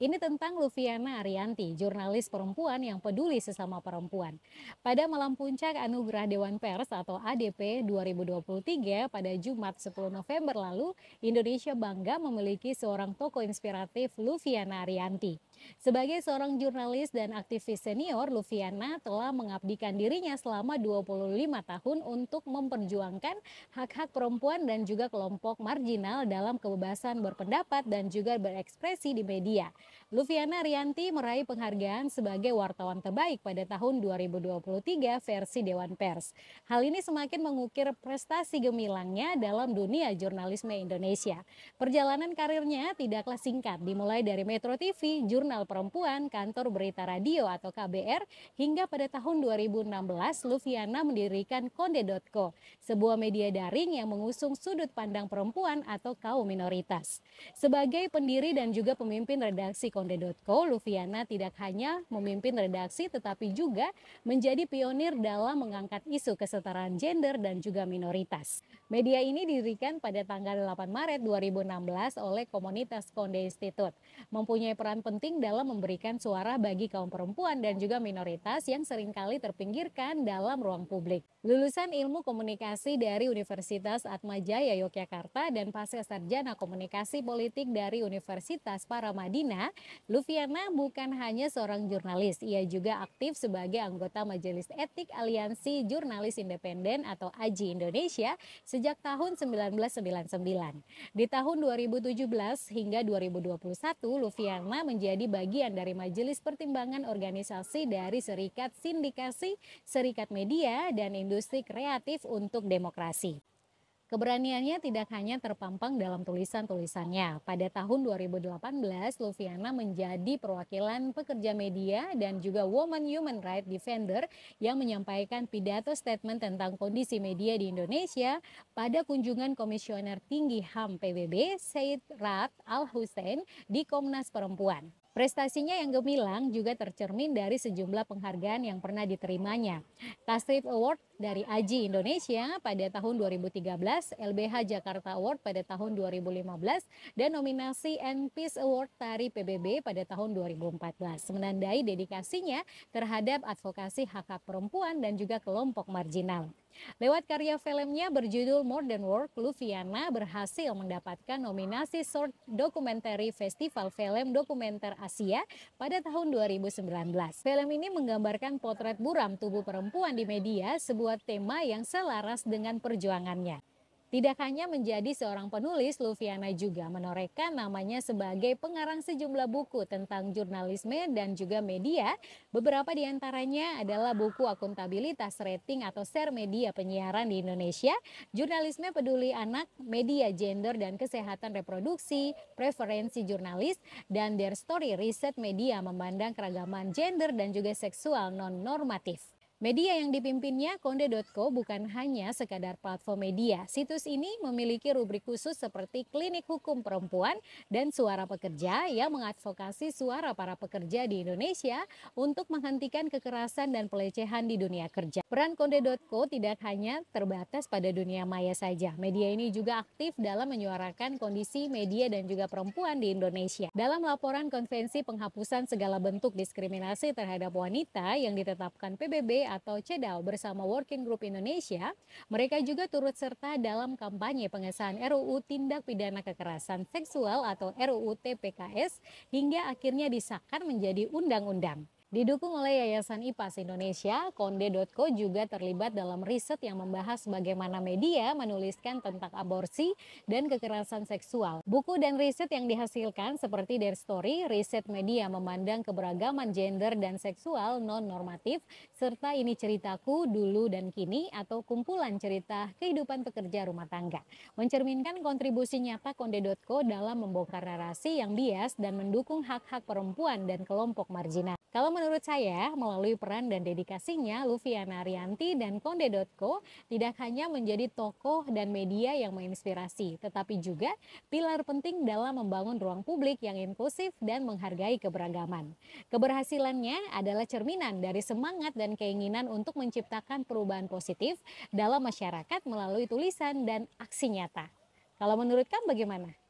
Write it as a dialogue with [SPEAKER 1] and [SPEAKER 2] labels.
[SPEAKER 1] Ini tentang Luviana Ariyanti, jurnalis perempuan yang peduli sesama perempuan. Pada malam puncak Anugerah Dewan Pers atau ADP 2023 pada Jumat 10 November lalu, Indonesia bangga memiliki seorang tokoh inspiratif, Luviana Ariyanti. Sebagai seorang jurnalis dan aktivis senior, Luviana telah mengabdikan dirinya selama 25 tahun untuk memperjuangkan hak-hak perempuan dan juga kelompok marginal dalam kebebasan berpendapat dan juga berekspresi di media. Luviana Ariyanti meraih penghargaan sebagai wartawan terbaik pada tahun 2023 versi Dewan Pers. Hal ini semakin mengukir prestasi gemilangnya dalam dunia jurnalisme Indonesia. Perjalanan karirnya tidaklah singkat, dimulai dari Metro TV, Jurnal Perempuan, Kantor Berita Radio atau KBR, hingga pada tahun 2016 Luviana mendirikan Konde.co, sebuah media daring yang mengusung sudut pandang perempuan atau kaum minoritas. Sebagai pendiri dan juga pemimpin redaksi Konde.co, Luviana tidak hanya memimpin redaksi tetapi juga menjadi pionir dalam mengangkat isu kesetaraan gender dan juga minoritas. Media ini didirikan pada tanggal 8 Maret 2016 oleh komunitas Konde Institute, mempunyai peran penting dalam memberikan suara bagi kaum perempuan dan juga minoritas yang seringkali terpinggirkan dalam ruang publik. Lulusan Ilmu Komunikasi dari Universitas Atmajaya Yogyakarta dan pasca sarjana Komunikasi Politik dari Universitas Paramadina, Luviana bukan hanya seorang jurnalis, ia juga aktif sebagai anggota Majelis Etik Aliansi Jurnalis Independen atau AJI Indonesia sejak tahun 1999. Di tahun 2017 hingga 2021, Luviana menjadi bagian dari Majelis Pertimbangan Organisasi dari Serikat Sindikasi, Serikat Media, dan Industri Kreatif untuk Demokrasi. Keberaniannya tidak hanya terpampang dalam tulisan-tulisannya. Pada tahun 2018, Luviana menjadi perwakilan pekerja media dan juga Women Human Rights Defender yang menyampaikan pidato statement tentang kondisi media di Indonesia pada kunjungan Komisioner Tinggi HAM PBB, Said Rad Al-Hussein di Komnas Perempuan. Prestasinya yang gemilang juga tercermin dari sejumlah penghargaan yang pernah diterimanya. Tasrif Award dari AJI Indonesia pada tahun 2013, LBH Jakarta Award pada tahun 2015, dan nominasi and Peace Award Tari PBB pada tahun 2014, menandai dedikasinya terhadap advokasi hak-hak perempuan dan juga kelompok marginal. Lewat karya filmnya berjudul More Than Work, Luviana berhasil mendapatkan nominasi Short Documentary Festival Film Dokumenter Asia pada tahun 2019. Film ini menggambarkan potret buram tubuh perempuan di media, sebuah tema yang selaras dengan perjuangannya. Tidak hanya menjadi seorang penulis, Luviana juga menorehkan namanya sebagai pengarang sejumlah buku tentang jurnalisme dan juga media. Beberapa di antaranya adalah buku Akuntabilitas Rating atau Share Media Penyiaran di Indonesia, Jurnalisme Peduli Anak, Media Gender dan Kesehatan Reproduksi, Preferensi Jurnalis, dan Their Story Riset Media Memandang Keragaman Gender dan juga Seksual Non-Normatif. Media yang dipimpinnya, Konde.co, bukan hanya sekadar platform media. Situs ini memiliki rubrik khusus seperti Klinik Hukum Perempuan dan Suara Pekerja yang mengadvokasi suara para pekerja di Indonesia untuk menghentikan kekerasan dan pelecehan di dunia kerja. Peran Konde.co tidak hanya terbatas pada dunia maya saja. Media ini juga aktif dalam menyuarakan kondisi media dan juga perempuan di Indonesia. Dalam laporan Konvensi Penghapusan Segala Bentuk Diskriminasi Terhadap Wanita yang ditetapkan PBB atau CEDAW bersama Working Group Indonesia, mereka juga turut serta dalam kampanye pengesahan RUU Tindak Pidana Kekerasan Seksual atau RUU TPKS hingga akhirnya disahkan menjadi undang-undang. Didukung oleh Yayasan IPAS Indonesia, Konde.co juga terlibat dalam riset yang membahas bagaimana media menuliskan tentang aborsi dan kekerasan seksual. Buku dan riset yang dihasilkan seperti Their Story, Riset Media Memandang Keberagaman Gender dan Seksual Non-Normatif, serta Ini Ceritaku Dulu dan Kini atau kumpulan cerita kehidupan pekerja rumah tangga, mencerminkan kontribusi nyata Konde.co dalam membongkar narasi yang bias dan mendukung hak-hak perempuan dan kelompok marginal. Kalau menurut saya, melalui peran dan dedikasinya, Luviana Ariyanti dan Konde.co tidak hanya menjadi tokoh dan media yang menginspirasi, tetapi juga pilar penting dalam membangun ruang publik yang inklusif dan menghargai keberagaman. Keberhasilannya adalah cerminan dari semangat dan keinginan untuk menciptakan perubahan positif dalam masyarakat melalui tulisan dan aksi nyata. Kalau menurut kamu bagaimana?